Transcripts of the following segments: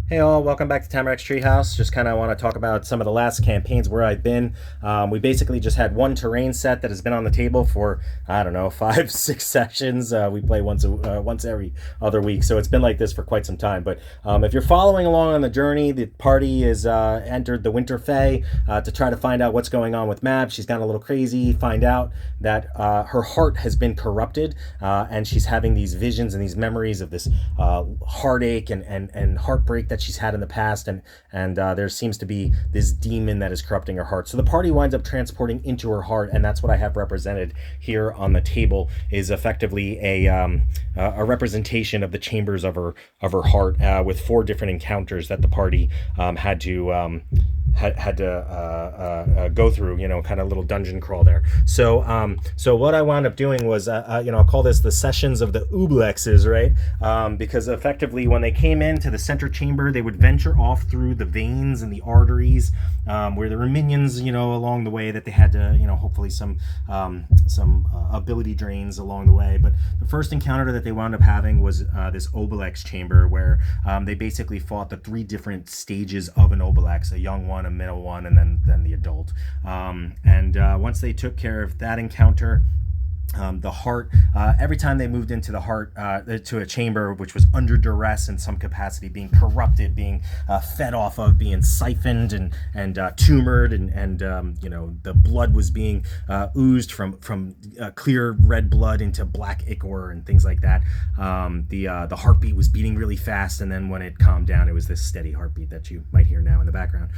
Hey all, welcome back to Tamarac's Treehouse. Just kind of want to talk about some of the last campaigns where I've been. We basically just had one terrain set that has been on the table for, I don't know, 5, 6 sessions. We play once every other week, so it's been like this for quite some time. But if you're following along on the journey, the party is entered the Winter Fae to try to find out what's going on with Mab. She's gotten a little crazy, find out that her heart has been corrupted, and she's having these visions and these memories of this heartache and heartbreak that she's had in the past, and there seems to be this demon that is corrupting her heart. So the party winds up transporting into her heart, and that's what I have represented here on the table. Is effectively a representation of the chambers of her heart, with 4 different encounters that the party had to go through, kind of little dungeon crawl there. So what I wound up doing was, I'll call this the sessions of the Oobelexes, right? Because effectively, when they came into the center chamber, they would venture off through the veins and the arteries, where there were minions, along the way that they had to, hopefully some ability drains along the way. But the first encounter that they wound up having was this Obelex chamber, where they basically fought the 3 different stages of an Obelex: a young one, a middle one, and then the adult. Once they took care of that encounter, the heart, every time they moved into the heart, to a chamber which was under duress in some capacity, being corrupted, being fed off of, being siphoned and tumored, and the blood was being oozed from clear red blood into black ichor and things like that. The heartbeat was beating really fast, and then when it calmed down, it was this steady heartbeat that you might hear now in the background.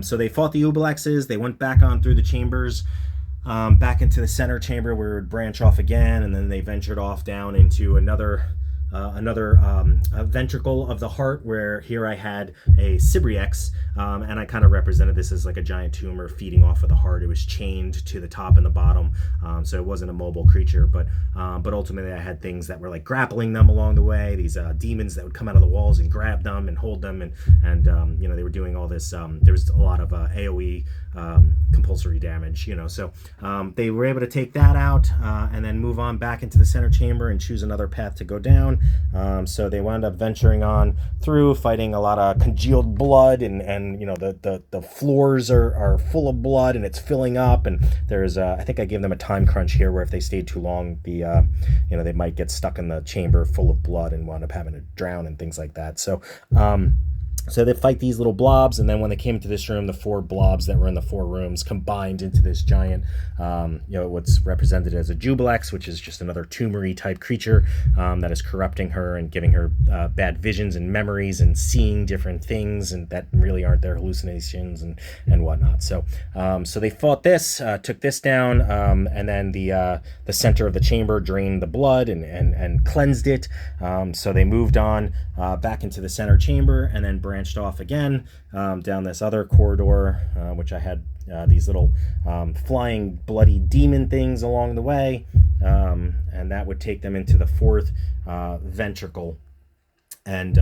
So they fought the Ubelexes. They went back on through the chambers, back into the center chamber, where it would branch off again, and then they ventured off down into another ventricle of the heart, where here I had a Sibriex, and I kind of represented this as like a giant tumor feeding off of the heart. It was chained to the top and the bottom, so it wasn't a mobile creature, but ultimately I had things that were like grappling them along the way, these demons that would come out of the walls and grab them and hold them, and they were doing all this. There was a lot of AoE compulsory damage, so they were able to take that out, and then move on back into the center chamber and choose another path to go down. So they wound up venturing on through, fighting a lot of congealed blood, and the floors are full of blood, and it's filling up, and there's I think I gave them a time crunch here, where if they stayed too long, they might get stuck in the chamber full of blood and wound up having to drown and things like that. So they fight these little blobs, and then when they came into this room, the 4 blobs that were in the 4 rooms combined into this giant, what's represented as a Jubelex, which is just another tumory type creature that is corrupting her and giving her bad visions and memories and seeing different things, and that really aren't their hallucinations and whatnot. So they fought this, took this down, and then the center of the chamber drained the blood and cleansed it. So they moved on back into the center chamber, and then branched off again down this other corridor, which I had these little flying bloody demon things along the way, and that would take them into the 4th ventricle, and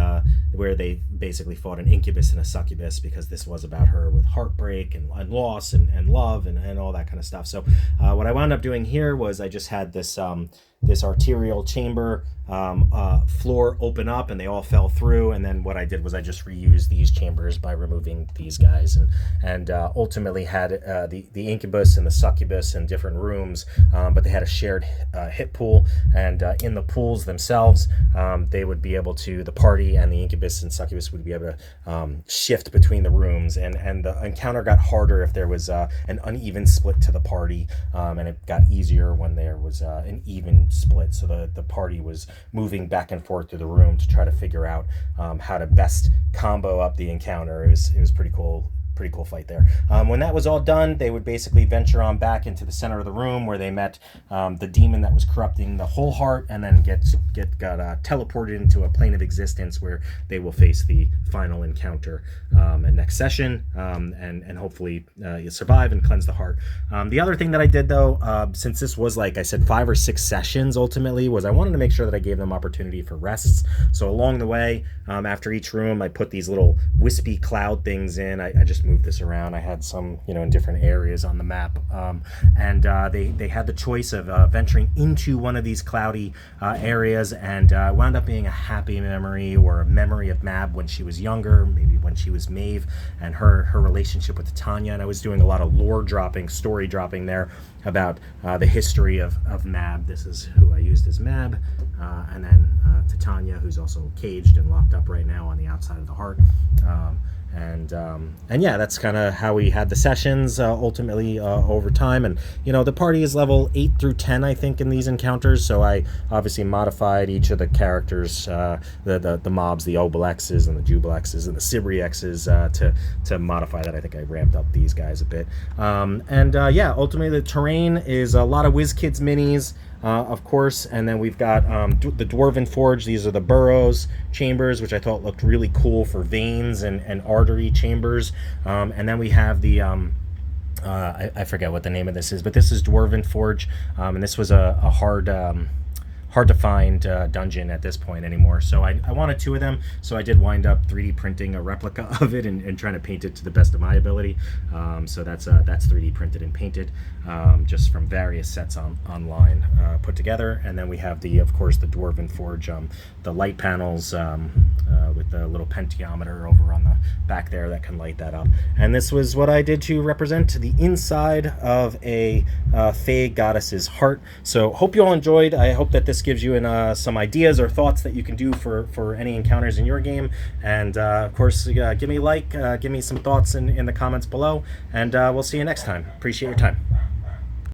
where they basically fought an incubus and a succubus, because this was about her with heartbreak and loss and love and all that kind of stuff. So what I wound up doing here was I just had this arterial chamber floor open up, and they all fell through, and then what I did was I just reused these chambers by removing these guys, and ultimately had the incubus and the succubus in different rooms, but they had a shared hit pool, and in the pools themselves, they would be able to, the party and the incubus and succubus would be able to shift between the rooms, and the encounter got harder if there was an uneven split to the party, and it got easier when there was an even split, so the party was moving back and forth through the room to try to figure out how to best combo up the encounter. It was pretty cool fight there. When that was all done, they would basically venture on back into the center of the room, where they met the demon that was corrupting the whole heart, and then got teleported into a plane of existence, where they will face the final encounter in next session, and hopefully you survive and cleanse the heart. The other thing that I did, though, since this was, like I said, 5 or 6 sessions ultimately, was I wanted to make sure that I gave them opportunity for rests. So along the way, after each room, I put these little wispy cloud things in. I just move this around. I had some, in different areas on the map. And they had the choice of venturing into one of these cloudy areas, and wound up being a happy memory, or a memory of Mab when she was younger, maybe when she was Maeve, and her relationship with Titania. And I was doing a lot of lore dropping, story dropping there about the history of Mab. This is who I used as Mab, and then Titania, who's also caged and locked up right now on the outside of the heart. And yeah, that's kind of how we had the sessions ultimately over time. And the party is level 8 through 10, I think, in these encounters. So I obviously modified each of the characters, the mobs, the Obelexes and the Jubilexes and the Sibriexes to modify that. I think I ramped up these guys a bit. Yeah, ultimately the terrain is a lot of WizKids minis. Of course, and then we've got the Dwarven Forge. These are the burrows chambers, which I thought looked really cool for veins and artery chambers. And then we have the I forget what the name of this is, but this is Dwarven Forge, and this was a hard to find dungeon at this point anymore. So I wanted 2 of them, so I did wind up 3D printing a replica of it and trying to paint it to the best of my ability. So that's 3D printed and painted, just from various sets online put together. And then we have of course the Dwarven Forge, the light panels with the little pentiometer over on the back there that can light that up. And this was what I did to represent the inside of a Fae goddess's heart. So hope you all enjoyed. I hope that this gives you some ideas or thoughts that you can do for any encounters in your game. And of course, give me a like, give me some thoughts in the comments below, and we'll see you next time. Appreciate your time.